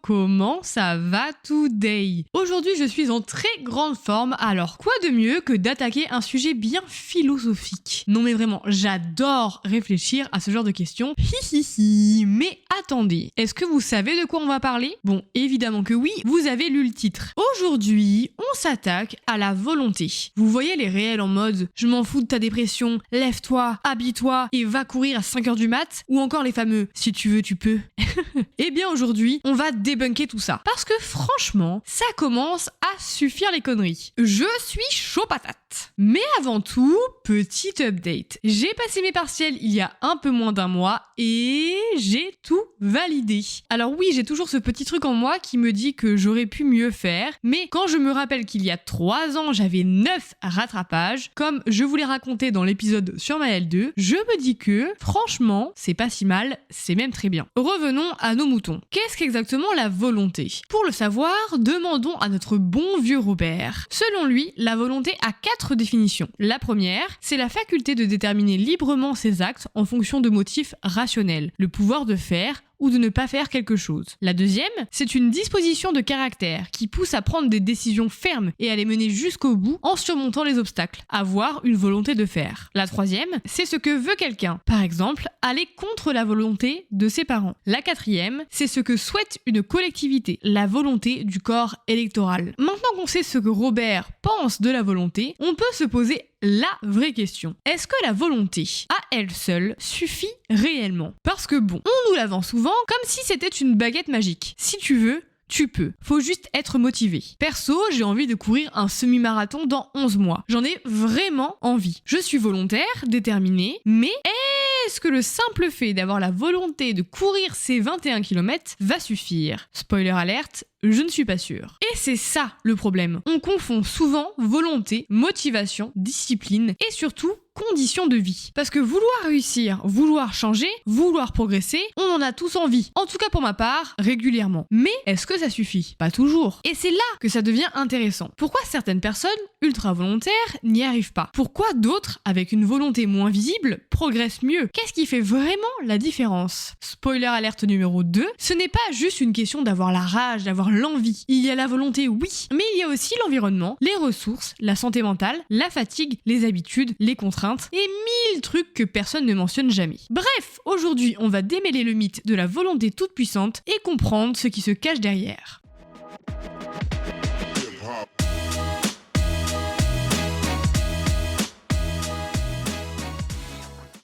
comment ça va today? Aujourd'hui, je suis en très grande forme, alors quoi de mieux que d'attaquer un sujet bien philosophique? Non mais vraiment, j'adore réfléchir à ce genre de questions. Hihihi. Mais attendez, est-ce que vous savez de quoi on va parler? Bon, évidemment que oui, vous avez lu le titre. Aujourd'hui, on s'attaque à la volonté. Vous voyez les réels en mode « je m'en fous de ta dépression, lève-toi, habille-toi et va courir à 5h du mat » ou encore les fameux « si tu veux, tu peux ». Eh bien aujourd'hui, on va débunker tout ça. Parce que franchement, ça commence à suffire les conneries. Je suis chaud patate. Mais avant tout, petite update. J'ai passé mes partiels il y a un peu moins d'un mois et j'ai tout validé. Alors oui, j'ai toujours ce petit truc en moi qui me dit que j'aurais pu mieux faire, mais quand je me rappelle qu'il y a 3 ans, j'avais 9 rattrapages, comme je vous l'ai raconté dans l'épisode sur ma L2, je me dis que, franchement, c'est pas si mal, c'est même très bien. Revenons à nos moutons. Qu'est-ce qu'exactement la volonté? Pour le savoir, demandons à notre bon vieux Robert. Selon lui, la volonté a 4 définitions. La première, c'est la faculté de déterminer librement ses actes en fonction de motifs rationnels, le pouvoir de faire ou de ne pas faire quelque chose. La deuxième, c'est une disposition de caractère qui pousse à prendre des décisions fermes et à les mener jusqu'au bout en surmontant les obstacles, avoir une volonté de faire. La troisième, c'est ce que veut quelqu'un, par exemple, aller contre la volonté de ses parents. La quatrième, c'est ce que souhaite une collectivité, la volonté du corps électoral. Maintenant qu'on sait ce que Robert pense de la volonté, on peut se poser la vraie question. Est-ce que la volonté, à elle seule, suffit réellement? Parce que bon, on nous la vend souvent comme si c'était une baguette magique. Si tu veux, tu peux. Faut juste être motivé. Perso, j'ai envie de courir un semi-marathon dans 11 mois. J'en ai vraiment envie. Je suis volontaire, déterminée, mais est-ce que le simple fait d'avoir la volonté de courir ces 21 km va suffire? Spoiler alerte, je ne suis pas sûre. Et c'est ça le problème. On confond souvent volonté, motivation, discipline et surtout conditions de vie. Parce que vouloir réussir, vouloir changer, vouloir progresser, on en a tous envie. En tout cas pour ma part, régulièrement. Mais est-ce que ça suffit? Pas toujours. Et c'est là que ça devient intéressant. Pourquoi certaines personnes ultra volontaires n'y arrivent pas? Pourquoi d'autres, avec une volonté moins visible, progressent mieux? Qu'est-ce qui fait vraiment la différence? Spoiler alerte numéro 2, ce n'est pas juste une question d'avoir la rage, d'avoir l'envie. Il y a la volonté, oui, mais il y a aussi l'environnement, les ressources, la santé mentale, la fatigue, les habitudes, les contraintes et 1000 trucs que personne ne mentionne jamais. Bref, aujourd'hui, on va démêler le mythe de la volonté toute puissante et comprendre ce qui se cache derrière.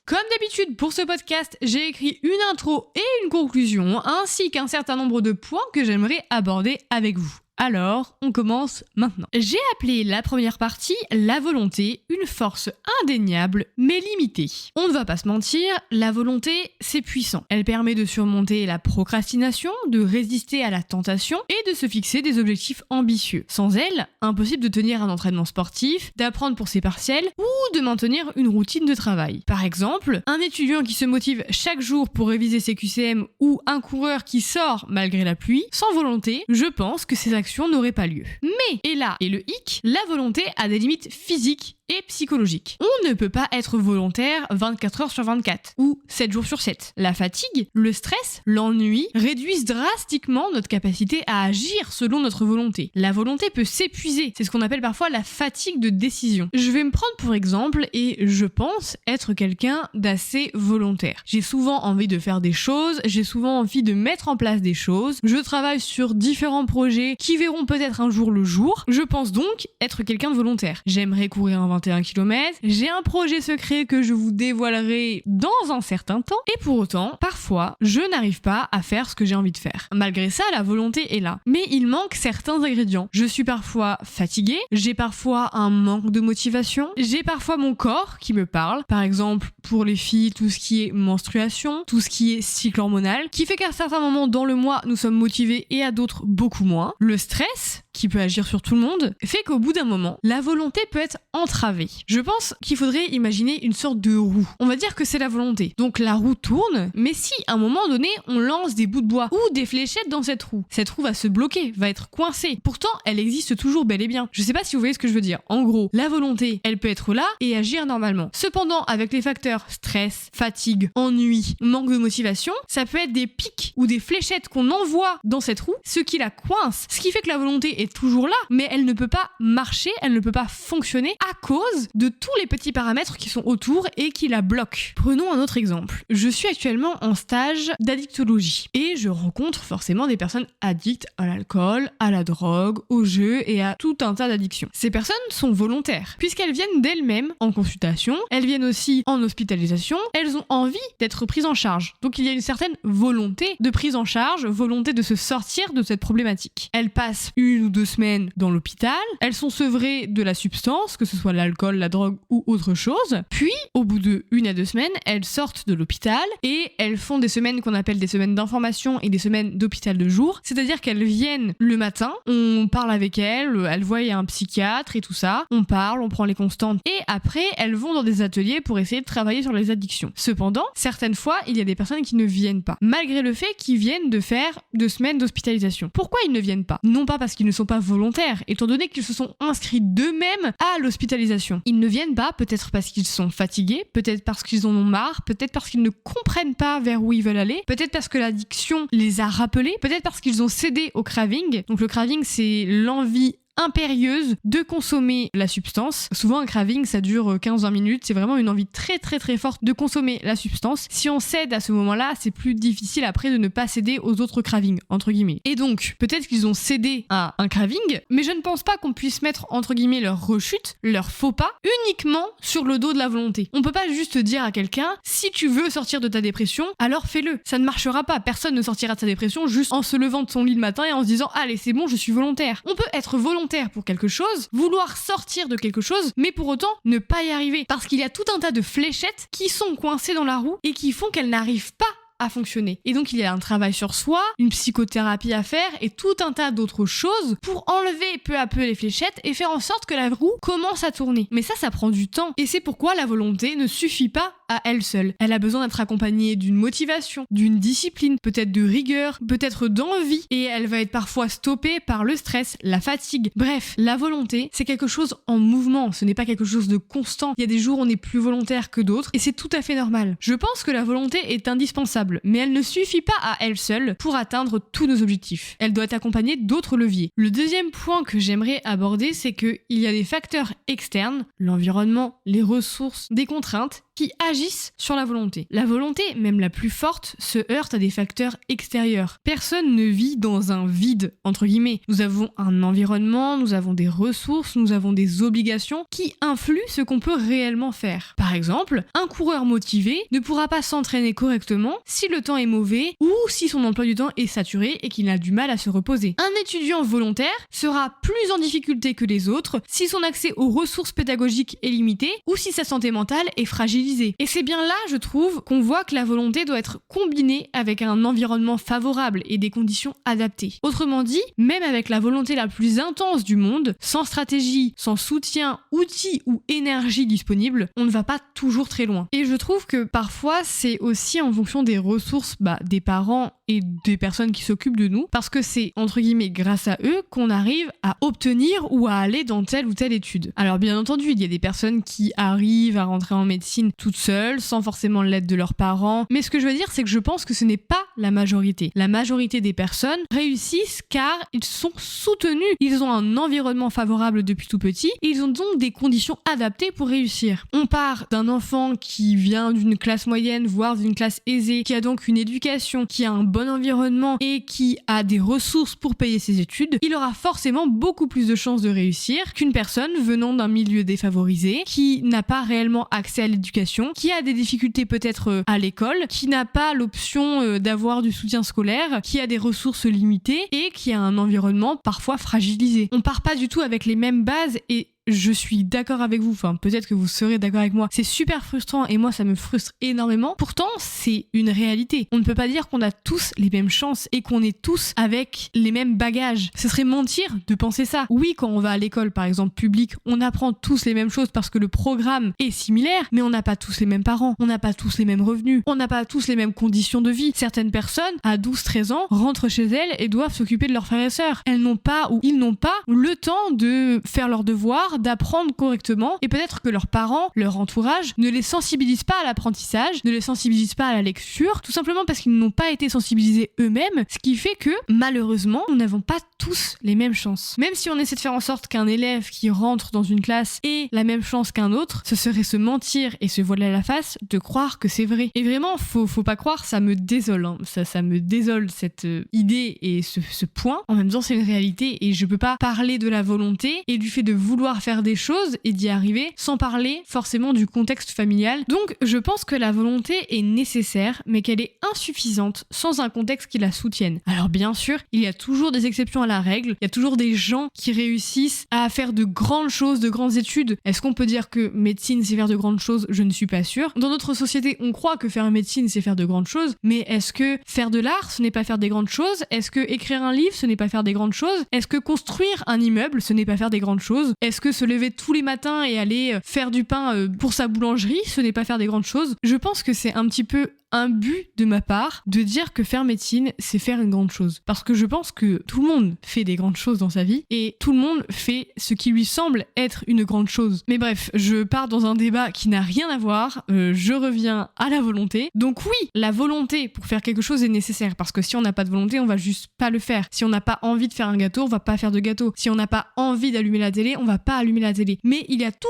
Comme d'habitude pour ce podcast, j'ai écrit une intro et une conclusion, ainsi qu'un certain nombre de points que j'aimerais aborder avec vous. Alors, on commence maintenant. J'ai appelé la première partie la volonté, une force indéniable mais limitée. On ne va pas se mentir, la volonté, c'est puissant. Elle permet de surmonter la procrastination, de résister à la tentation et de se fixer des objectifs ambitieux. Sans elle, impossible de tenir un entraînement sportif, d'apprendre pour ses partiels ou de maintenir une routine de travail. Par exemple, un étudiant qui se motive chaque jour pour réviser ses QCM ou un coureur qui sort malgré la pluie, sans volonté, je pense que ces actions n'aurait pas lieu. Mais, et là est le hic, la volonté a des limites physiques et psychologiques. On ne peut pas être volontaire 24 heures sur 24 ou 7 jours sur 7. La fatigue, le stress, l'ennui réduisent drastiquement notre capacité à agir selon notre volonté. La volonté peut s'épuiser, c'est ce qu'on appelle parfois la fatigue de décision. Je vais me prendre pour exemple et je pense être quelqu'un d'assez volontaire. J'ai souvent envie de faire des choses, j'ai souvent envie de mettre en place des choses, je travaille sur différents projets qui verront peut-être un jour le jour. Je pense donc être quelqu'un de volontaire. J'aimerais courir un 21 km, j'ai un projet secret que je vous dévoilerai dans un certain temps, et pour autant, parfois, je n'arrive pas à faire ce que j'ai envie de faire. Malgré ça, la volonté est là. Mais il manque certains ingrédients. Je suis parfois fatiguée, j'ai parfois un manque de motivation, j'ai parfois mon corps qui me parle. Par exemple, pour les filles, tout ce qui est menstruation, tout ce qui est cycle hormonal, qui fait qu'à certains moments dans le mois, nous sommes motivés et à d'autres beaucoup moins. Le stress, qui peut agir sur tout le monde, fait qu'au bout d'un moment, la volonté peut être entravée. Je pense qu'il faudrait imaginer une sorte de roue. On va dire que c'est la volonté. Donc la roue tourne, mais si à un moment donné, on lance des bouts de bois ou des fléchettes dans cette roue va se bloquer, va être coincée. Pourtant, elle existe toujours bel et bien. Je sais pas si vous voyez ce que je veux dire. En gros, la volonté, elle peut être là et agir normalement. Cependant, avec les facteurs stress, fatigue, ennui, manque de motivation, ça peut être des pics ou des fléchettes qu'on envoie dans cette roue, ce qui la coince. Ce qui fait que la volonté est toujours là, mais elle ne peut pas marcher, elle ne peut pas fonctionner à cause de tous les petits paramètres qui sont autour et qui la bloquent. Prenons un autre exemple. Je suis actuellement en stage d'addictologie et je rencontre forcément des personnes addictes à l'alcool, à la drogue, au jeu et à tout un tas d'addictions. Ces personnes sont volontaires, puisqu'elles viennent d'elles-mêmes en consultation, elles viennent aussi en hospitalisation, elles ont envie d'être prises en charge. Donc il y a une certaine volonté de prise en charge, volonté de se sortir de cette problématique. Elles passent 1 ou 2 semaines dans l'hôpital, elles sont sevrées de la substance, que ce soit l'alcool, la drogue ou autre chose, puis au bout de 1 à 2 semaines, elles sortent de l'hôpital et elles font des semaines qu'on appelle des semaines d'information et des semaines d'hôpital de jour, c'est-à-dire qu'elles viennent le matin, on parle avec elles voient un psychiatre et tout ça, on parle, on prend les constantes et après elles vont dans des ateliers pour essayer de travailler sur les addictions. Cependant, certaines fois, il y a des personnes qui ne viennent pas, malgré le fait qu'ils viennent de faire 2 semaines d'hospitalisation. Pourquoi ils ne viennent pas? Non pas parce qu'ils ne sont pas volontaires, étant donné qu'ils se sont inscrits d'eux-mêmes à l'hospitalisation. Ils ne viennent pas peut-être parce qu'ils sont fatigués, peut-être parce qu'ils en ont marre, peut-être parce qu'ils ne comprennent pas vers où ils veulent aller, peut-être parce que l'addiction les a rappelés, peut-être parce qu'ils ont cédé au craving. Donc le craving, c'est l'envie impérieuse de consommer la substance. Souvent un craving ça dure 15-20 minutes, c'est vraiment une envie très très très forte de consommer la substance. Si on cède à ce moment-là, c'est plus difficile après de ne pas céder aux autres cravings, entre guillemets. Et donc, peut-être qu'ils ont cédé à un craving, mais je ne pense pas qu'on puisse mettre entre guillemets leur rechute, leur faux pas, uniquement sur le dos de la volonté. On peut pas juste dire à quelqu'un, si tu veux sortir de ta dépression, alors fais-le. Ça ne marchera pas, personne ne sortira de sa dépression juste en se levant de son lit le matin et en se disant, allez c'est bon, je suis volontaire. On peut être volontaire pour quelque chose, vouloir sortir de quelque chose, mais pour autant ne pas y arriver. Parce qu'il y a tout un tas de fléchettes qui sont coincées dans la roue et qui font qu'elles n'arrivent pas à fonctionner. Et donc il y a un travail sur soi, une psychothérapie à faire et tout un tas d'autres choses pour enlever peu à peu les fléchettes et faire en sorte que la roue commence à tourner. Mais ça prend du temps. Et c'est pourquoi la volonté ne suffit pas à elle seule. Elle a besoin d'être accompagnée d'une motivation, d'une discipline, peut-être de rigueur, peut-être d'envie, et elle va être parfois stoppée par le stress, la fatigue. Bref, la volonté, c'est quelque chose en mouvement, ce n'est pas quelque chose de constant. Il y a des jours où on est plus volontaire que d'autres, et c'est tout à fait normal. Je pense que la volonté est indispensable, mais elle ne suffit pas à elle seule pour atteindre tous nos objectifs. Elle doit être accompagnée d'autres leviers. Le deuxième point que j'aimerais aborder, c'est qu'il y a des facteurs externes, l'environnement, les ressources, des contraintes, qui agissent sur la volonté. La volonté, même la plus forte, se heurte à des facteurs extérieurs. Personne ne vit dans un vide, entre guillemets. Nous avons un environnement, nous avons des ressources, nous avons des obligations qui influent ce qu'on peut réellement faire. Par exemple, un coureur motivé ne pourra pas s'entraîner correctement si le temps est mauvais ou si son emploi du temps est saturé et qu'il a du mal à se reposer. Un étudiant volontaire sera plus en difficulté que les autres si son accès aux ressources pédagogiques est limité ou si sa santé mentale est fragilisée. Et c'est bien là, je trouve, qu'on voit que la volonté doit être combinée avec un environnement favorable et des conditions adaptées. Autrement dit, même avec la volonté la plus intense du monde, sans stratégie, sans soutien, outils ou énergie disponible, on ne va pas toujours très loin. Et je trouve que parfois, c'est aussi en fonction des ressources des parents et des personnes qui s'occupent de nous, parce que c'est, entre guillemets, grâce à eux qu'on arrive à obtenir ou à aller dans telle ou telle étude. Alors bien entendu, il y a des personnes qui arrivent à rentrer en médecine toutes seules, sans forcément l'aide de leurs parents, mais ce que je veux dire, c'est que je pense que ce n'est pas la majorité. La majorité des personnes réussissent car ils sont soutenus, ils ont un environnement favorable depuis tout petit, et ils ont donc des conditions adaptées pour réussir. On part d'un enfant qui vient d'une classe moyenne, voire d'une classe aisée, qui a donc une éducation, qui a un bon environnement et qui a des ressources pour payer ses études, il aura forcément beaucoup plus de chances de réussir qu'une personne venant d'un milieu défavorisé, qui n'a pas réellement accès à l'éducation, qui a des difficultés peut-être à l'école, qui n'a pas l'option d'avoir du soutien scolaire, qui a des ressources limitées et qui a un environnement parfois fragilisé. On part pas du tout avec les mêmes bases et je suis d'accord avec vous, enfin peut-être que vous serez d'accord avec moi, c'est super frustrant et moi ça me frustre énormément. Pourtant, c'est une réalité. On ne peut pas dire qu'on a tous les mêmes chances et qu'on est tous avec les mêmes bagages. Ce serait mentir de penser ça. Oui, quand on va à l'école par exemple publique, on apprend tous les mêmes choses parce que le programme est similaire, mais on n'a pas tous les mêmes parents, on n'a pas tous les mêmes revenus, on n'a pas tous les mêmes conditions de vie. Certaines personnes, à 12-13 ans, rentrent chez elles et doivent s'occuper de leurs frères et sœurs. Elles n'ont pas ou ils n'ont pas le temps de faire leurs devoirs, d'apprendre correctement, et peut-être que leurs parents, leur entourage, ne les sensibilisent pas à l'apprentissage, ne les sensibilisent pas à la lecture, tout simplement parce qu'ils n'ont pas été sensibilisés eux-mêmes, ce qui fait que, malheureusement, nous n'avons pas tous les mêmes chances. Même si on essaie de faire en sorte qu'un élève qui rentre dans une classe ait la même chance qu'un autre, ce serait se mentir et se voiler la face de croire que c'est vrai. Et vraiment, faut pas croire, ça me désole, hein. Ça me désole cette idée et ce point. En même temps, c'est une réalité et je peux pas parler de la volonté et du fait de vouloir faire des choses et d'y arriver sans parler forcément du contexte familial. Donc, je pense que la volonté est nécessaire, mais qu'elle est insuffisante sans un contexte qui la soutienne. Alors bien sûr, il y a toujours des exceptions à la règle, il y a toujours des gens qui réussissent à faire de grandes choses, de grandes études. Est-ce qu'on peut dire que médecine c'est faire de grandes choses? Je ne suis pas sûre. Dans notre société, on croit que faire médecine c'est faire de grandes choses, mais est-ce que faire de l'art ce n'est pas faire des grandes choses? Est-ce que écrire un livre ce n'est pas faire des grandes choses? Est-ce que construire un immeuble ce n'est pas faire des grandes choses? Est-ce que se lever tous les matins et aller faire du pain pour sa boulangerie ce n'est pas faire des grandes choses? Je pense que c'est un petit peu un but de ma part de dire que faire médecine, c'est faire une grande chose. Parce que je pense que tout le monde fait des grandes choses dans sa vie et tout le monde fait ce qui lui semble être une grande chose. Mais bref, je pars dans un débat qui n'a rien à voir, je reviens à la volonté. Donc oui, la volonté pour faire quelque chose est nécessaire parce que si on n'a pas de volonté, on va juste pas le faire. Si on n'a pas envie de faire un gâteau, on va pas faire de gâteau. Si on n'a pas envie d'allumer la télé, on va pas allumer la télé. Mais il y a tout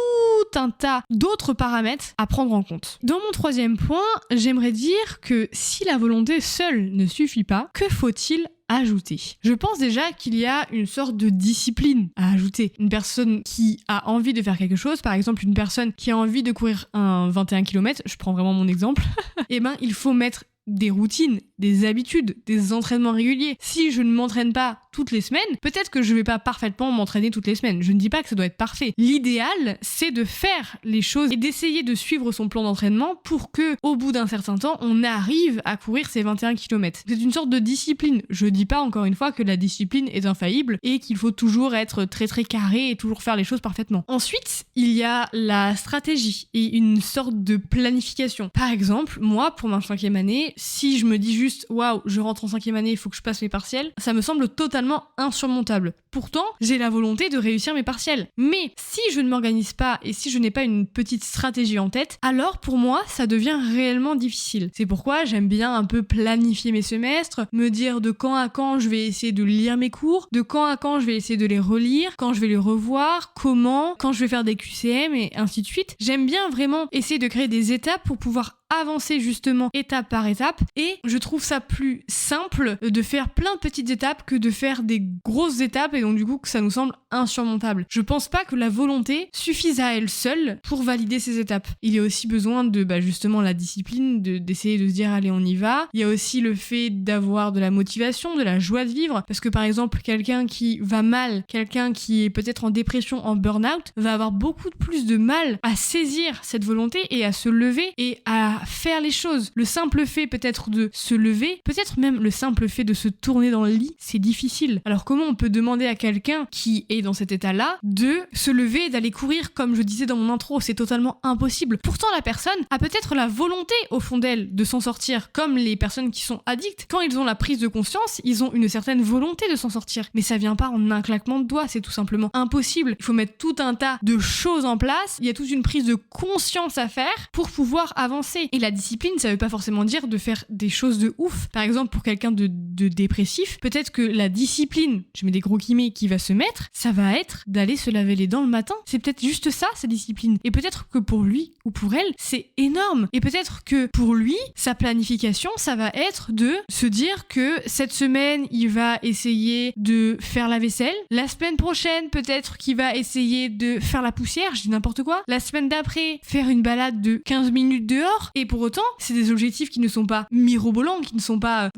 un tas d'autres paramètres à prendre en compte. Dans mon troisième point, j'aimerais dire que si la volonté seule ne suffit pas, que faut-il ajouter? Je pense déjà qu'il y a une sorte de discipline à ajouter. Une personne qui a envie de faire quelque chose, par exemple une personne qui a envie de courir un 21 km, je prends vraiment mon exemple, et ben il faut mettre des routines, des habitudes, des entraînements réguliers. Si je ne m'entraîne pas toutes les semaines, peut-être que je vais pas parfaitement m'entraîner toutes les semaines. Je ne dis pas que ça doit être parfait. L'idéal, c'est de faire les choses et d'essayer de suivre son plan d'entraînement pour que, au bout d'un certain temps, on arrive à courir ces 21 km. C'est une sorte de discipline. Je dis pas encore une fois que la discipline est infaillible et qu'il faut toujours être très très carré et toujours faire les choses parfaitement. Ensuite, il y a la stratégie et une sorte de planification. Par exemple, moi, pour ma 5e année, si je me dis juste waouh, je rentre en 5e année, il faut que je passe mes partiels, ça me semble totalement insurmontable. Pourtant, j'ai la volonté de réussir mes partiels. Mais si je ne m'organise pas et si je n'ai pas une petite stratégie en tête, alors pour moi, ça devient réellement difficile. C'est pourquoi j'aime bien un peu planifier mes semestres, me dire de quand à quand je vais essayer de lire mes cours, de quand à quand je vais essayer de les relire, quand je vais les revoir, comment, quand je vais faire des QCM et ainsi de suite. J'aime bien vraiment essayer de créer des étapes pour pouvoir avancer justement étape par étape et je trouve ça plus simple de faire plein de petites étapes que de faire des grosses étapes et donc du coup que ça nous semble insurmontable. Je pense pas que la volonté suffise à elle seule pour valider ces étapes. Il y a aussi besoin de justement la discipline, d'essayer de se dire allez on y va. Il y a aussi le fait d'avoir de la motivation, de la joie de vivre parce que par exemple quelqu'un qui va mal, quelqu'un qui est peut-être en dépression, en burn-out va avoir beaucoup plus de mal à saisir cette volonté et à se lever et à faire les choses. Le simple fait peut-être de se lever, peut-être même le simple fait de se tourner dans le lit, c'est difficile. Alors comment on peut demander à quelqu'un qui est dans cet état-là de se lever et d'aller courir comme je disais dans mon intro? C'est totalement impossible. Pourtant la personne a peut-être la volonté au fond d'elle de s'en sortir, comme les personnes qui sont addictes. Quand ils ont la prise de conscience, ils ont une certaine volonté de s'en sortir. Mais ça vient pas en un claquement de doigts, c'est tout simplement impossible. Il faut mettre tout un tas de choses en place, il y a toute une prise de conscience à faire pour pouvoir avancer. Et la discipline, ça veut pas forcément dire de faire des choses de ouf. Par exemple, pour quelqu'un de dépressif, peut-être que la discipline, je mets des gros guillemets, qui va se mettre, ça va être d'aller se laver les dents le matin. C'est peut-être juste ça, sa discipline. Et peut-être que pour lui ou pour elle, c'est énorme. Et peut-être que pour lui, sa planification, ça va être de se dire que cette semaine, il va essayer de faire la vaisselle. La semaine prochaine, peut-être qu'il va essayer de faire la poussière, je dis n'importe quoi. La semaine d'après, faire une balade de 15 minutes dehors. Et pour autant, c'est des objectifs qui ne sont pas pas mirobolants, qui ne sont pas,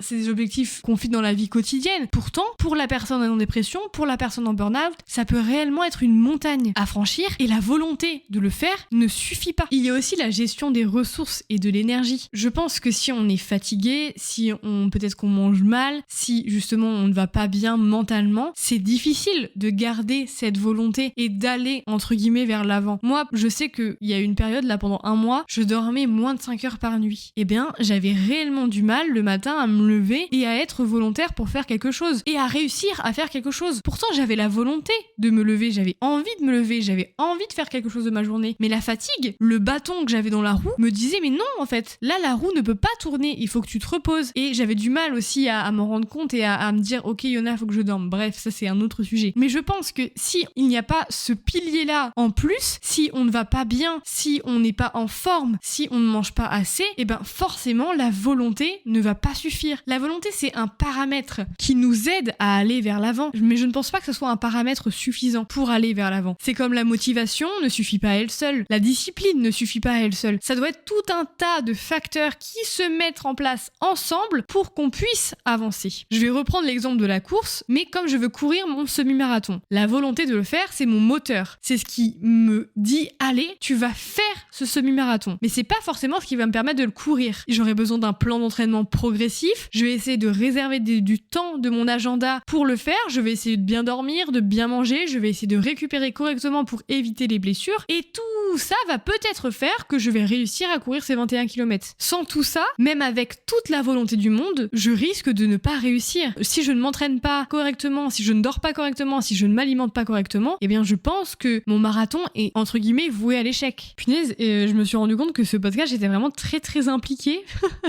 c'est des objectifs qu'on fixe dans la vie quotidienne. Pourtant, pour la personne en dépression, pour la personne en burn-out, ça peut réellement être une montagne à franchir et la volonté de le faire ne suffit pas. Il y a aussi la gestion des ressources et de l'énergie. Je pense que si on est fatigué, peut-être qu'on mange mal, si justement on ne va pas bien mentalement, c'est difficile de garder cette volonté et d'aller entre guillemets vers l'avant. Moi, je sais qu'il y a une période là pendant un mois, je dormais moins de 5 heures par nuit. Eh bien, j'avais réellement du mal le matin à me lever et à être volontaire pour faire quelque chose et à réussir à faire quelque chose. Pourtant, j'avais la volonté de me lever, j'avais envie de me lever, j'avais envie de faire quelque chose de ma journée. Mais la fatigue, le bâton que j'avais dans la roue me disait mais non en fait, là la roue ne peut pas tourner, il faut que tu te reposes. Et j'avais du mal aussi à m'en rendre compte et à me dire ok Yona, faut que je dorme. Bref, ça c'est un autre sujet. Mais je pense que si il n'y a pas ce pilier-là en plus, si on ne va pas bien, si on n'est pas en forme, si on ne mange pas assez, et ben forcément la volonté ne va pas suffire. La volonté c'est un paramètre qui nous aide à aller vers l'avant, mais je ne pense pas que ce soit un paramètre suffisant pour aller vers l'avant. C'est comme la motivation ne suffit pas à elle seule, la discipline ne suffit pas à elle seule. Ça doit être tout un tas de facteurs qui se mettent en place ensemble pour qu'on puisse avancer. Je vais reprendre l'exemple de la course, mais comme je veux courir mon semi-marathon, la volonté de le faire, c'est mon moteur. C'est ce qui me dit allez, tu vas faire ce semi-marathon. Mais c'est pas forcément ce qui va me permettre de le courir. J'aurai besoin d'un plan d'entraînement progressif, je vais essayer de réserver du temps de mon agenda pour le faire, je vais essayer de bien dormir, de bien manger, je vais essayer de récupérer correctement pour éviter les blessures, et tout ça va peut-être faire que je vais réussir à courir ces 21 km. Sans tout ça, même avec toute la volonté du monde, je risque de ne pas réussir. Si je ne m'entraîne pas correctement, si je ne dors pas correctement, si je ne m'alimente pas correctement, eh bien je pense que mon marathon est entre guillemets voué à l'échec. Punaise, je me suis rendu compte que ce podcast j'étais vraiment très très impliquée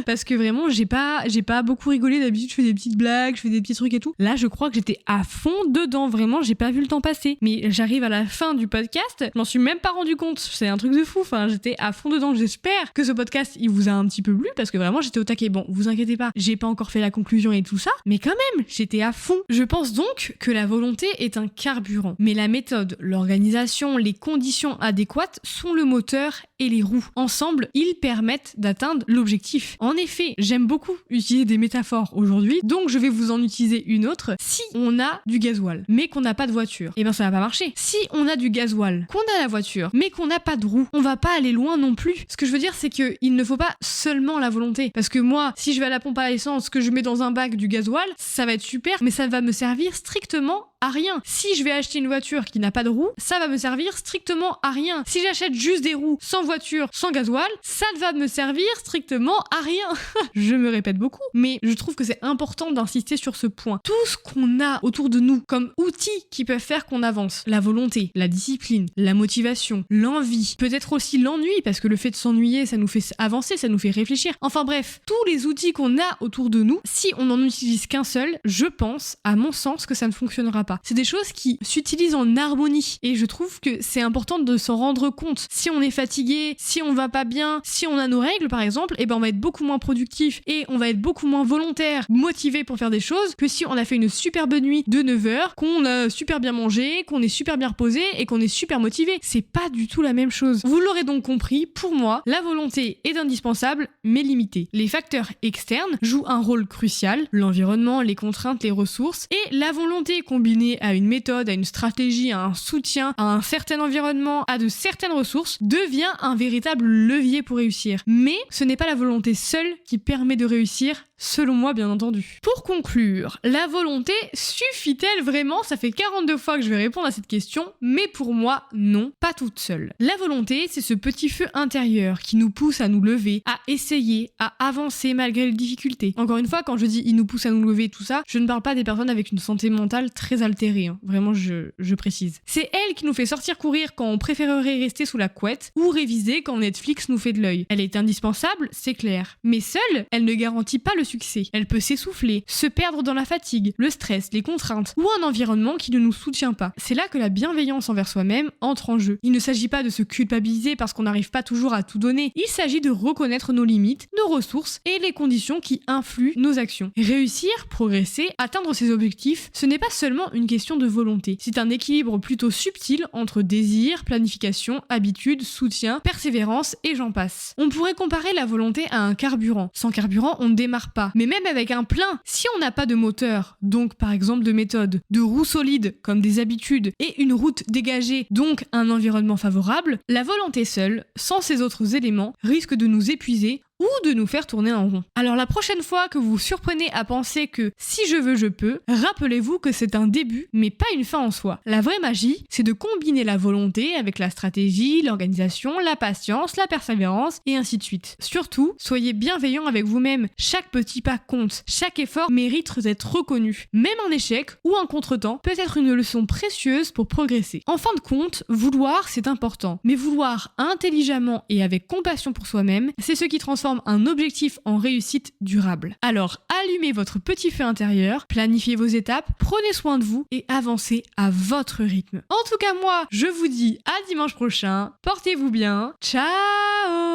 parce que vraiment j'ai pas beaucoup rigolé. D'habitude je fais des petites blagues, je fais des petits trucs et tout. Là je crois que j'étais à fond dedans, vraiment j'ai pas vu le temps passer. Mais j'arrive à la fin du podcast, je m'en suis même pas rendu compte. C'est un truc de fou, enfin j'étais à fond dedans. J'espère que ce podcast il vous a un petit peu plu parce que vraiment j'étais au taquet. Bon, vous inquiétez pas, j'ai pas encore fait la conclusion et tout ça, mais quand même j'étais à fond. Je pense donc que la volonté est un carburant, mais la méthode, l'organisation, les conditions adéquates sont le moteur et les roues. Ensemble, ils permettent d'atteindre l'objectif. En effet, j'aime beaucoup utiliser des métaphores aujourd'hui, donc je vais vous en utiliser une autre. Si on a du gasoil, mais qu'on n'a pas de voiture, eh ben ça va pas marcher. Si on a du gasoil, qu'on a la voiture, mais qu'on n'a pas de roues, on va pas aller loin non plus. Ce que je veux dire, c'est que il ne faut pas seulement la volonté. Parce que moi, si je vais à la pompe à essence, que je mets dans un bac du gasoil, ça va être super, mais ça va me servir strictement à rien. Si je vais acheter une voiture qui n'a pas de roues, ça va me servir strictement à rien. Si j'achète juste des roues sans voiture, sans gasoil, ça va me servir strictement à rien. Je me répète beaucoup, mais je trouve que c'est important d'insister sur ce point. Tout ce qu'on a autour de nous comme outils qui peuvent faire qu'on avance, la volonté, la discipline, la motivation, l'envie, peut-être aussi l'ennui, parce que le fait de s'ennuyer, ça nous fait avancer, ça nous fait réfléchir. Enfin bref, tous les outils qu'on a autour de nous, si on n'en utilise qu'un seul, je pense, à mon sens, que ça ne fonctionnera pas. C'est des choses qui s'utilisent en harmonie et je trouve que c'est important de s'en rendre compte. Si on est fatigué, si on va pas bien, si on a nos règles par exemple, eh ben on va être beaucoup moins productif et on va être beaucoup moins volontaire, motivé pour faire des choses que si on a fait une superbe nuit de 9 heures, qu'on a super bien mangé, qu'on est super bien reposé et qu'on est super motivé. C'est pas du tout la même chose. Vous l'aurez donc compris, pour moi, la volonté est indispensable mais limitée. Les facteurs externes jouent un rôle crucial, l'environnement, les contraintes, les ressources, et la volonté combinée à une méthode, à une stratégie, à un soutien, à un certain environnement, à de certaines ressources, devient un véritable levier pour réussir. Mais ce n'est pas la volonté seule qui permet de réussir, selon moi bien entendu. Pour conclure, la volonté suffit-elle vraiment? Ça fait 42 fois que je vais répondre à cette question, mais pour moi, non, pas toute seule. La volonté, c'est ce petit feu intérieur qui nous pousse à nous lever, à essayer, à avancer malgré les difficultés. Encore une fois, quand je dis il nous pousse à nous lever, tout ça, je ne parle pas des personnes avec une santé mentale très altérée, hein. Vraiment je précise. C'est elle qui nous fait sortir courir quand on préférerait rester sous la couette ou réviser quand Netflix nous fait de l'œil. Elle est indispensable, c'est clair. Mais seule, elle ne garantit pas le succès. Elle peut s'essouffler, se perdre dans la fatigue, le stress, les contraintes ou un environnement qui ne nous soutient pas. C'est là que la bienveillance envers soi-même entre en jeu. Il ne s'agit pas de se culpabiliser parce qu'on n'arrive pas toujours à tout donner. Il s'agit de reconnaître nos limites, nos ressources et les conditions qui influent nos actions. Réussir, progresser, atteindre ses objectifs, ce n'est pas seulement une question de volonté. C'est un équilibre plutôt subtil entre désir, planification, habitude, soutien, persévérance et j'en passe. On pourrait comparer la volonté à un carburant. Sans carburant, on ne démarre pas. Mais même avec un plein, si on n'a pas de moteur, donc par exemple de méthode, de roues solides comme des habitudes et une route dégagée, donc un environnement favorable, la volonté seule, sans ces autres éléments, risque de nous épuiser ou de nous faire tourner en rond. Alors la prochaine fois que vous vous surprenez à penser que si je veux, je peux, rappelez-vous que c'est un début, mais pas une fin en soi. La vraie magie, c'est de combiner la volonté avec la stratégie, l'organisation, la patience, la persévérance et ainsi de suite. Surtout, soyez bienveillant avec vous-même. Chaque petit pas compte. Chaque effort mérite d'être reconnu. Même un échec ou un contretemps peut être une leçon précieuse pour progresser. En fin de compte, vouloir, c'est important. Mais vouloir intelligemment et avec compassion pour soi-même, c'est ce qui transforme un objectif en réussite durable. Alors, allumez votre petit feu intérieur, planifiez vos étapes, prenez soin de vous et avancez à votre rythme. En tout cas, moi, je vous dis à dimanche prochain. Portez-vous bien. Ciao!